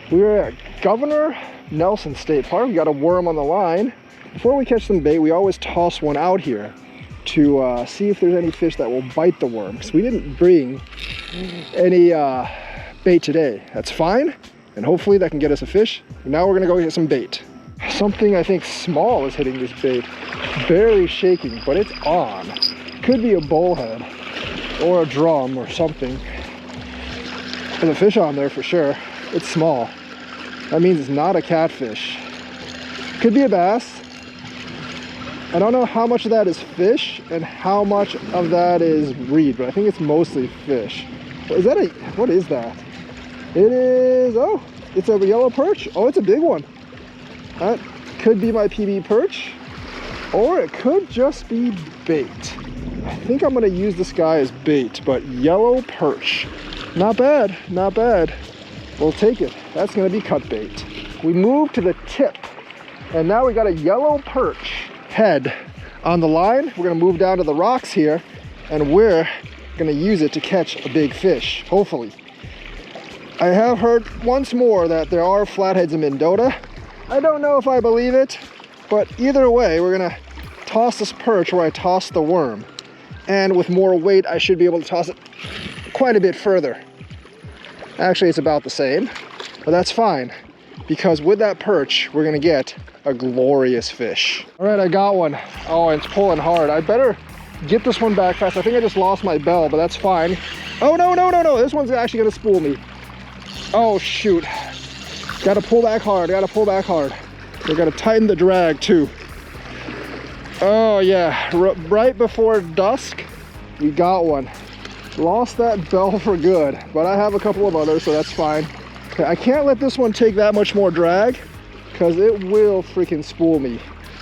We're at Governor Nelson State Park. We got a worm on the line. Before we catch some bait, we always toss one out here to see if there's any fish that will bite the worm, because we didn't bring any bait today. That's fine, and hopefully that can get us a fish. Now we're gonna go get some bait. Something I think small is hitting this bait. Barely shaking, but it's on. Could be a bullhead or a drum or something. There's a fish on there for sure. It's small. That means it's not a catfish. Could be a bass. I don't know how much of that is fish and how much of that is reed, but I think it's mostly fish. Is that a, what is that? It is, oh, it's a yellow perch. Oh, it's a big one. That could be my PB perch, or it could just be bait. I think I'm gonna use this guy as bait, but yellow perch. Not bad, not bad. We'll take it. That's gonna be cut bait. We moved to the tip, and now we got a yellow perch head on the line. We're gonna move down to the rocks here, and we're gonna use it to catch a big fish, hopefully. I have heard once more that there are flatheads in Mendota. I don't know if I believe it, but either way, we're gonna toss this perch where I tossed the worm. And with more weight, I should be able to toss it quite a bit further. Actually, it's about the same, but that's fine, because with that perch, we're gonna get a glorious fish. All right, I got one. Oh, it's pulling hard. I better get this one back fast. I think I just lost my bell, but that's fine. Oh, no, no, no, no. This one's actually gonna spool me. Oh, shoot. Gotta pull back hard, gotta pull back hard. We gotta tighten the drag too. Oh yeah, right before dusk, we got one. Lost that bell for good, but I have a couple of others, so that's fine. Okay, I can't let this one take that much more drag, because it will freaking spool me.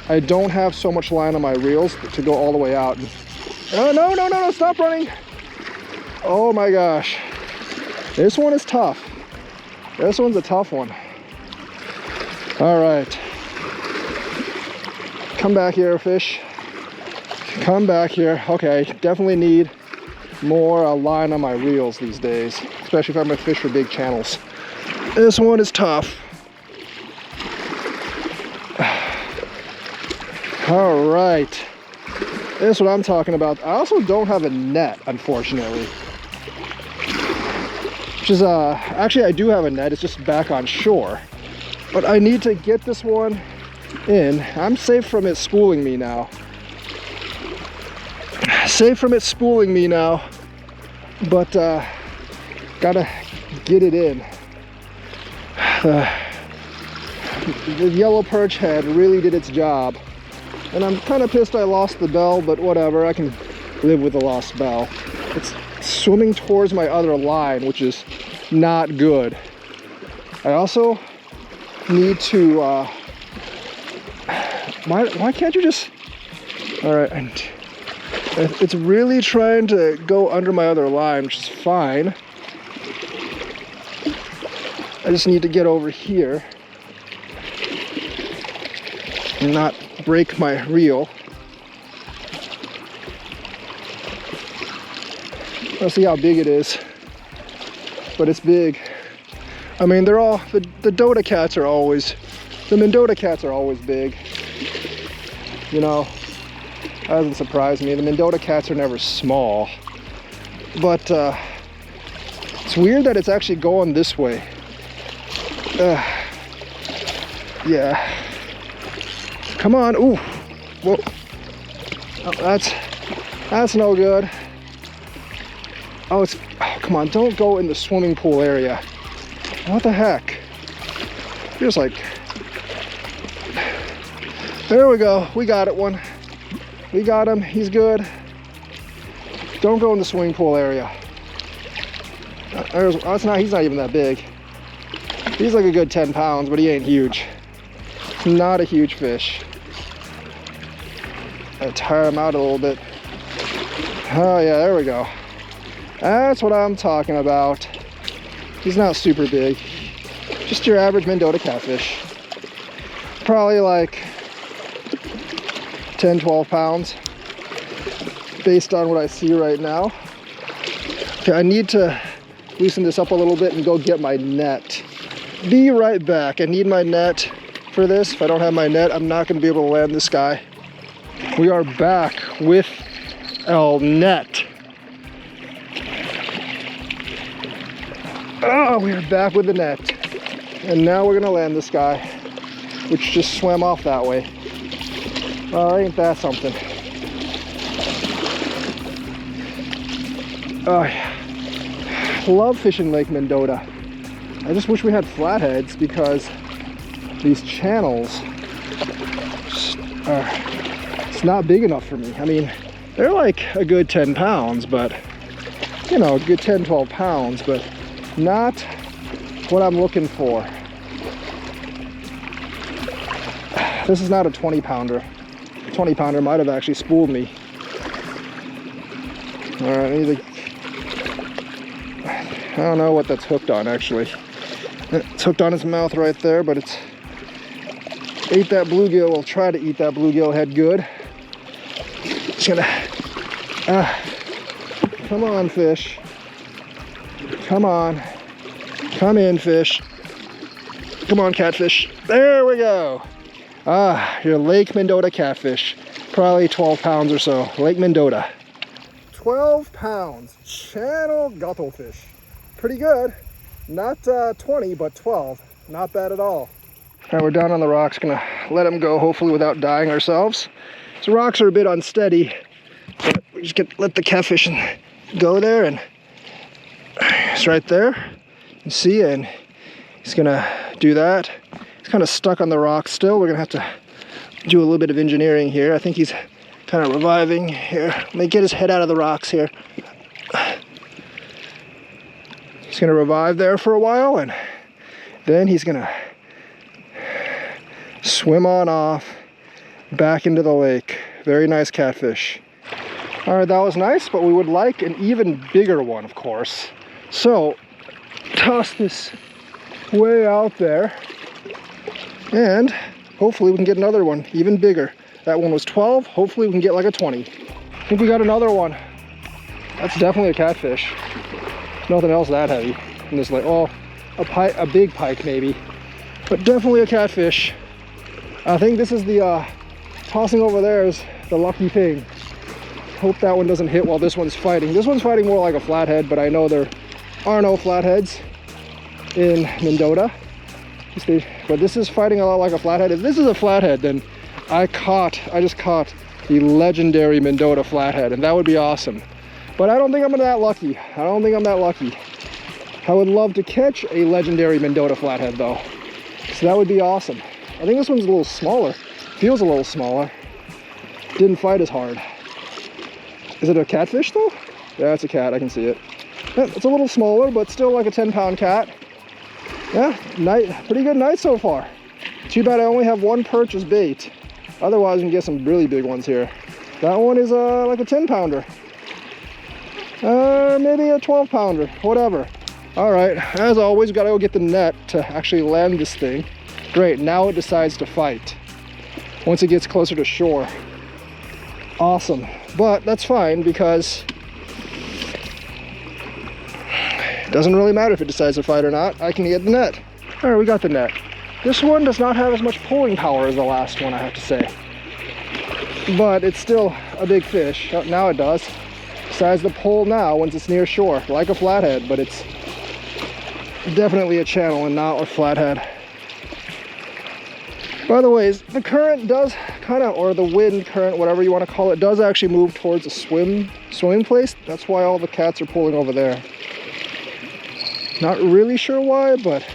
I don't have so much line on my reels to go all the way out. Oh, no, no, no, no, stop running. Oh my gosh. This one is tough. This one's a tough one. All right. Come back here, fish. Come back here. Okay, definitely need more line on my reels these days, especially if I'm gonna fish for big channels. This one is tough. All right, this is what I'm talking about. I also don't have a net, unfortunately. Which is, actually I do have a net, it's just back on shore. But I need to get this one in. I'm safe from it spooling me now. Safe from it spooling me now. But, gotta get it in. The yellow perch head really did its job. And I'm kind of pissed I lost the bell, but whatever, I can live with the lost bell. It's swimming towards my other line, which is not good. I also need to, why can't you just, all right, and it's really trying to go under my other line, which is fine. I just need to get over here and not break my reel. Let's see how big it is, but it's big. I mean, they're all, the Mendota cats are always, the Mendota cats are always big. You know, that doesn't surprise me. The Mendota cats are never small, but it's weird that it's actually going this way. Yeah. Come on, ooh, whoa. Oh, that's no good. Oh, it's, oh, come on, don't go in the swimming pool area. What the heck? Feels like, there we go, we got it one. We got him, he's good. Don't go in the swimming pool area. He's not even that big. He's like a good 10 pounds, but he ain't huge. Not a huge fish. I tire him out a little bit. Oh yeah, there we go. That's what I'm talking about. He's not super big. Just your average Mendota catfish. Probably like 10, 12 pounds based on what I see right now. Okay, I need to loosen this up a little bit and go get my net. Be right back. I need my net for this. If I don't have my net, I'm not going to be able to land this guy. We are back with our net. Oh, we are back with the net. And now we're going to land this guy, which just swam off that way. Oh, ain't that something? Oh, yeah. Love fishing Lake Mendota. I just wish we had flatheads because these channels are, it's not big enough for me. I mean, they're like a good 10 pounds, but you know, a good 10, 12 pounds, but not what I'm looking for. This is not a 20 pounder. A 20 pounder might have actually spooled me. All right, I don't know what that's hooked on actually. It's hooked on its mouth right there, but it's ate that bluegill. We'll try to eat that bluegill head good. Just gonna, come on fish. Come on. Come in fish. Come on catfish. There we go. Your Lake Mendota catfish. Probably 12 pounds or so. Lake Mendota. 12 pounds. Channel cuttlefish. Pretty good. Not 20, but 12. Not bad at all. All right, we're down on the rocks. Gonna let them go, hopefully without dying ourselves. So rocks are a bit unsteady, but we just let the catfish go there, and it's right there. You can see, and he's gonna do that. He's kind of stuck on the rock still. We're gonna have to do a little bit of engineering here. I think he's kind of reviving here. Let me get his head out of the rocks here. He's gonna revive there for a while, and then he's gonna swim on off back into the lake. Very nice catfish. All right, that was nice, but we would like an even bigger one, of course. So toss this way out there, and hopefully we can get another one even bigger. That one was 12. Hopefully we can get like a 20. I think we got another one. That's definitely a catfish. Nothing else that heavy in this lake. Oh, a big pike maybe, but definitely a catfish. I think this is the tossing over there is the lucky thing. Hope that one doesn't hit while this one's fighting. This one's fighting more like a flathead, but I know there are no flatheads in Mendota. But this is fighting a lot like a flathead. If this is a flathead, then I just caught the legendary Mendota flathead, and that would be awesome. But I don't think I'm that lucky. I don't think I'm that lucky. I would love to catch a legendary Mendota flathead though. So that would be awesome. I think this one's a little smaller. Feels a little smaller. Didn't fight as hard. Is it a catfish though? Yeah, it's a cat, I can see it. Yeah, it's a little smaller, but still like a 10-pound cat. Yeah, pretty good night so far. Too bad I only have one perch as bait. Otherwise, we can get some really big ones here. That one is like a 10-pounder. Maybe a 12-pounder, whatever. All right, as always, we gotta go get the net to actually land this thing. Great, now it decides to fight once it gets closer to shore. Awesome, but that's fine because it doesn't really matter if it decides to fight or not. I can get the net. All right, we got the net. This one does not have as much pulling power as the last one, I have to say. But it's still a big fish. Now it does. Decides to pull now once it's near shore, like a flathead, but it's definitely a channel and not a flathead. By the way, the current does kind of, or the wind current, whatever you want to call it, does actually move towards a swimming place. That's why all the cats are pulling over there. Not really sure why, but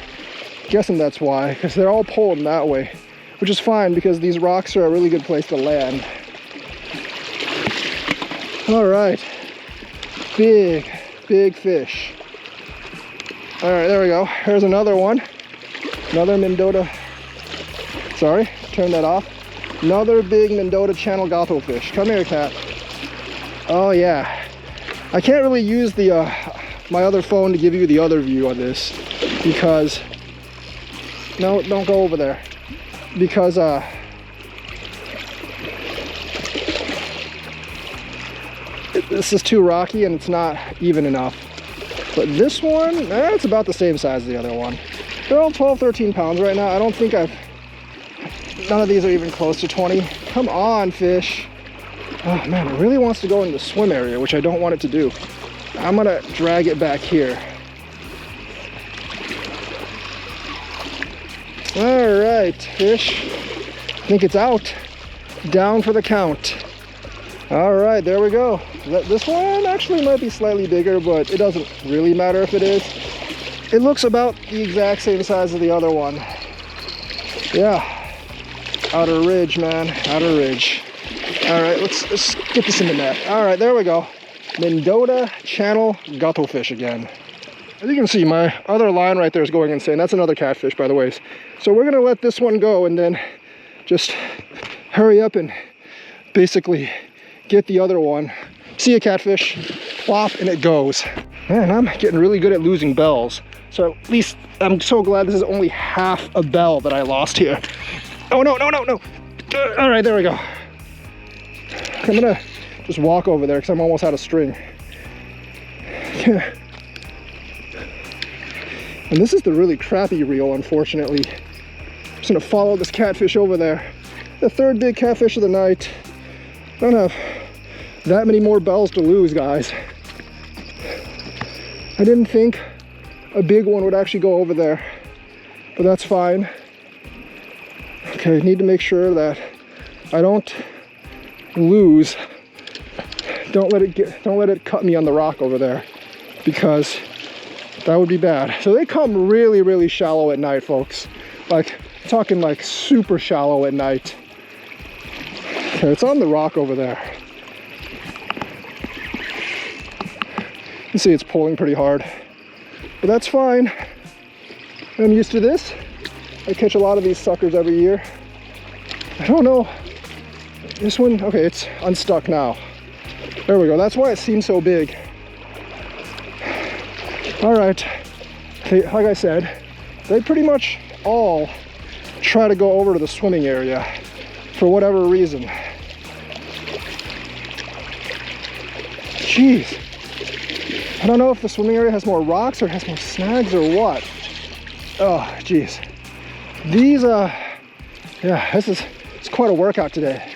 guessing that's why, because they're all pulling that way, which is fine because these rocks are a really good place to land. All right, big fish. All right, there we go. Here's another one, another Mendota. Sorry, turn that off. Another big Mendota channel cuttlefish. Come here, cat. Oh yeah, I can't really use the my other phone to give you the other view on this because no, don't go over there because this is too rocky and it's not even enough. But this one, it's about the same size as the other one. They're all 12, 13 pounds right now. I don't think none of these are even close to 20. Come on, fish. Oh man, it really wants to go in the swim area, which I don't want it to do. I'm gonna drag it back here. All right, fish. I think it's out. Down for the count. All right, there we go. This one actually might be slightly bigger, but it doesn't really matter if it is. It looks about the exact same size as the other one. Yeah, outer ridge, man, outer ridge. All right, let's get this in the net. All right, there we go. Mendota channel guttofish again. As you can see, my other line right there is going insane. That's another catfish, by the way. So we're gonna let this one go and then just hurry up and basically get the other one. See a catfish, plop, and it goes. Man, I'm getting really good at losing bells. So at least I'm so glad this is only half a bell that I lost here. Oh no, no, no, no. All right, there we go. I'm gonna just walk over there because I'm almost out of string. Yeah. And this is the really crappy reel, unfortunately. I'm just gonna follow this catfish over there. The third big catfish of the night. I don't have that many more bells to lose, guys. I didn't think a big one would actually go over there, but that's fine. Okay, I need to make sure that I don't lose. Don't let it cut me on the rock over there, because that would be bad. So they come really, really shallow at night, folks. Like, talking like super shallow at night. Okay, it's on the rock over there. You see it's pulling pretty hard, but that's fine. I'm used to this. I catch a lot of these suckers every year. I don't know. This one, okay, it's unstuck now. There we go. That's why it seems so big. All right. Like I said, they pretty much all try to go over to the swimming area for whatever reason. Jeez. I don't know if the swimming area has more rocks or has more snags or what. Oh, jeez. These, yeah, it's quite a workout today.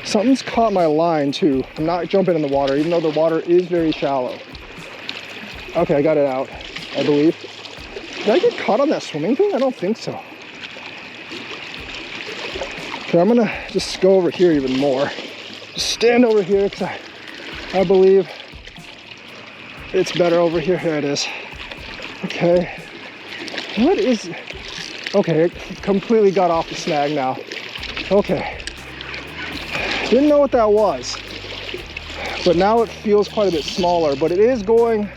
Something's caught my line too. I'm not jumping in the water, even though the water is very shallow. Okay, I got it out, I believe. Did I get caught on that swimming thing? I don't think so. Okay, I'm gonna just go over here even more. Just stand over here because I believe it's better over here. Here it is. Okay. What is... Okay, it completely got off the snag now. Okay. Didn't know what that was. But now it feels quite a bit smaller. But it is going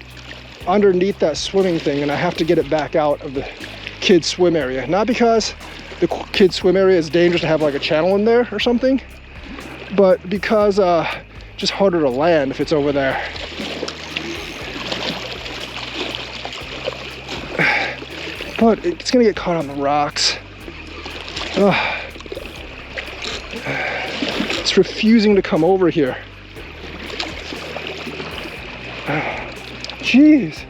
underneath that swimming thing, and I have to get it back out of the kids' swim area. Not because the kids' swim area is dangerous to have like a channel in there or something, but because just harder to land if it's over there. But it's gonna get caught on the rocks. Ugh. It's refusing to come over here. Jeez.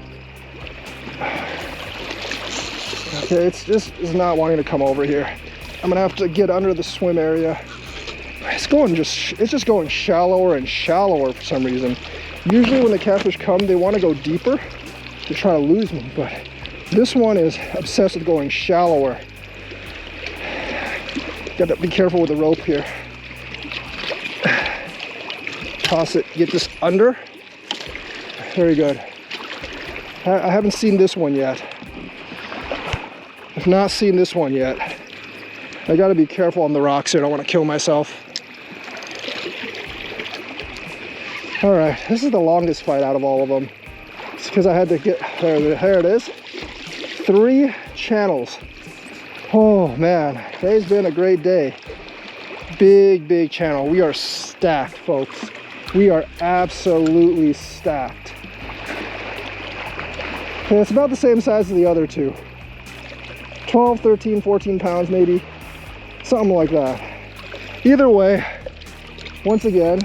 Okay, it's not wanting to come over here. I'm gonna have to get under the swim area. It's just going shallower and shallower for some reason. Usually when the catfish come, they want to go deeper to try to lose me, but this one is obsessed with going shallower. Got to be careful with the rope here. Toss it, get this under. Very good. I haven't seen this one yet. I've not seen this one yet. I got to be careful on the rocks here. I don't want to kill myself. All right, this is the longest fight out of all of them. It's because I had to get, there it is. 3 channels. Oh man, today's been a great day. Big channel. We are stacked, folks. We are absolutely stacked. Okay, it's about the same size as the other two. 12, 13, 14 pounds maybe. Something like that. Either way, once again,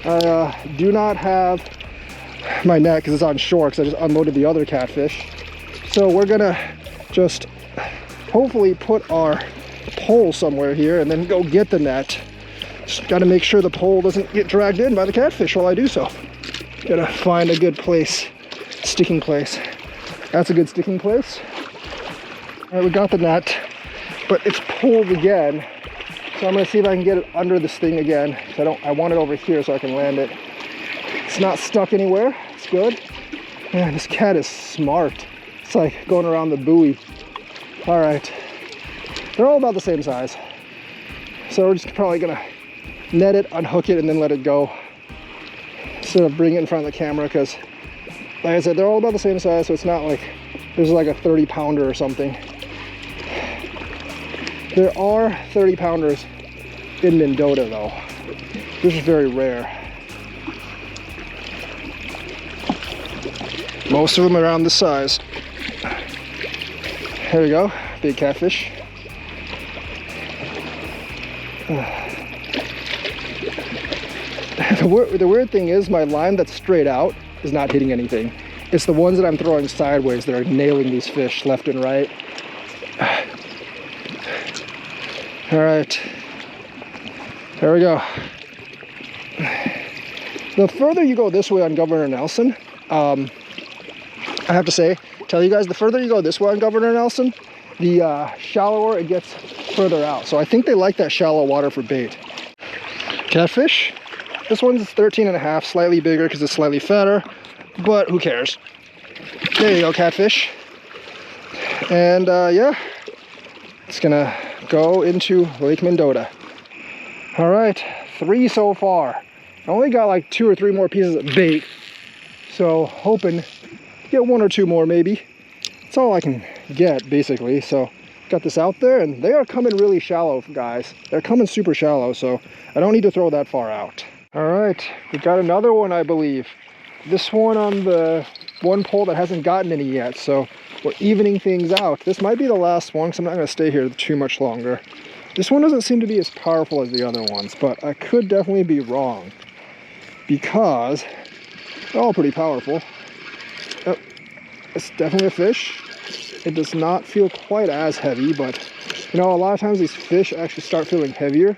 I do not have my net because it's on shore because I just unloaded the other catfish. So we're gonna just hopefully put our pole somewhere here and then go get the net. Just got to make sure the pole doesn't get dragged in by the catfish while I do so. Gotta find a good place, sticking place. That's a good sticking place. All right, we got the net, but it's pulled again. So I'm gonna see if I can get it under this thing again. I want it over here so I can land it. It's not stuck anywhere, it's good. Man, this cat is smart. It's like going around the buoy. All right, they're all about the same size. So we're just probably gonna net it, unhook it, and then let it go. Instead of bringing it in front of the camera, because like I said, they're all about the same size, so it's not like there's like a 30 pounder or something. There are 30 pounders in Mendota though. This is very rare. Most of them around this size. There we go, big catfish. The weird thing is my line that's straight out is not hitting anything. It's the ones that I'm throwing sideways that are nailing these fish left and right. All right, there we go. The further you go this way on Governor Nelson, I have to tell you guys, the further you go this way on Governor Nelson, the shallower it gets further out. So I think they like that shallow water for bait. Catfish. This one's 13.5, slightly bigger because it's slightly fatter, but who cares? There you go, catfish. And yeah, it's gonna go into Lake Mendota. All right, 3 so far. I only got like 2 or 3 more pieces of bait, so hoping to get 1 or 2 more maybe. That's all I can get basically. So got this out there, and they are coming really shallow, guys. They're coming super shallow, so I don't need to throw that far out. All right, we got another one, I believe. This one on the one pole that hasn't gotten any yet, so we're evening things out. This might be the last one, because I'm not going to stay here too much longer. This one doesn't seem to be as powerful as the other ones, but I could definitely be wrong, because they're all pretty powerful. Oh, it's definitely a fish. It does not feel quite as heavy, but you know, a lot of times these fish actually start feeling heavier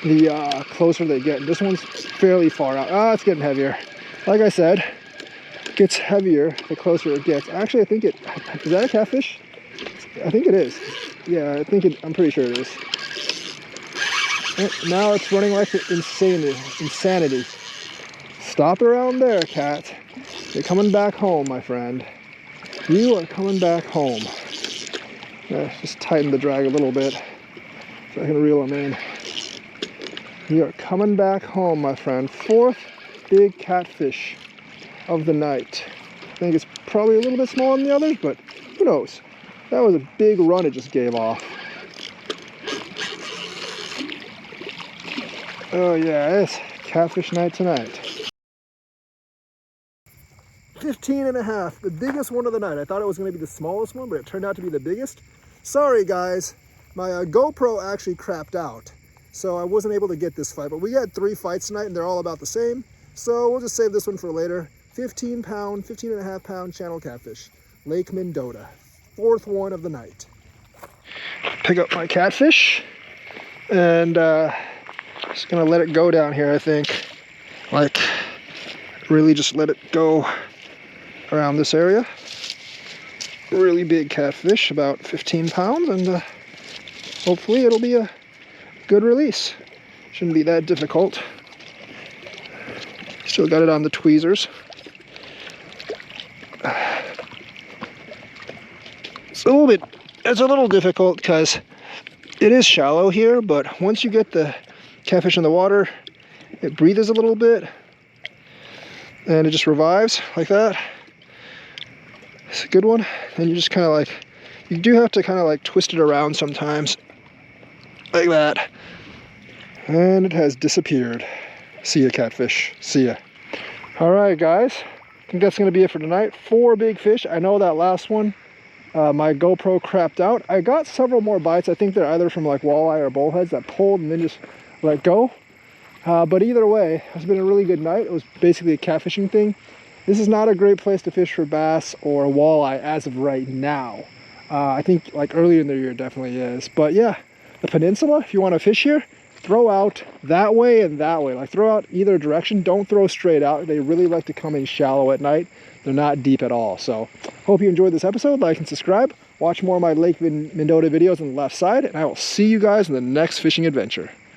the closer they get. This one's fairly far out. Ah, it's getting heavier. Like I said, it gets heavier the closer it gets. Actually, I think is that a catfish? I think it is. Yeah, I'm pretty sure it is. Now it's running like insanity. Stop around there, cat. You're coming back home, my friend. You are coming back home. Just tighten the drag a little bit so I can reel them in. You are coming back home, my friend. 4th big catfish of the night. I think it's probably a little bit smaller than the others, but who knows? That was a big run it just gave off. Oh yeah, it's catfish night tonight. 15.5, the biggest one of the night. I thought it was going to be the smallest one, but it turned out to be the biggest. Sorry guys, my GoPro actually crapped out, so I wasn't able to get this fight, but we got 3 fights tonight and they're all about the same, so we'll just save this one for later. 15.5 pound channel catfish, Lake Mendota, 4th one of the night. Pick up my catfish and just gonna let it go down here, I think. Like, really just let it go around this area. Really big catfish, about 15 pounds, and hopefully it'll be a good release. Shouldn't be that difficult. Still got it on the tweezers. It's a little difficult because it is shallow here, but once you get the catfish in the water, it breathes a little bit and it just revives like that. It's a good one. And you just kind of like, you do have to kind of like twist it around sometimes like that, and it has disappeared. See ya, catfish. See ya. All right, guys, I think that's gonna be it for tonight. 4 big fish. I know that last one, my GoPro crapped out. I got several more bites. I think they're either from like walleye or bullheads that pulled and then just let go. But either way, it's been a really good night. It was basically a catfishing thing. This is not a great place to fish for bass or walleye as of right now. I think like earlier in the year it definitely is. But yeah, the peninsula, if you want to fish here, throw out that way and that way. Like throw out either direction. Don't throw straight out. They really like to come in shallow at night. They're not deep at all. So hope you enjoyed this episode. Like and subscribe. Watch more of my Lake Mendota videos on the left side. And I will see you guys in the next fishing adventure.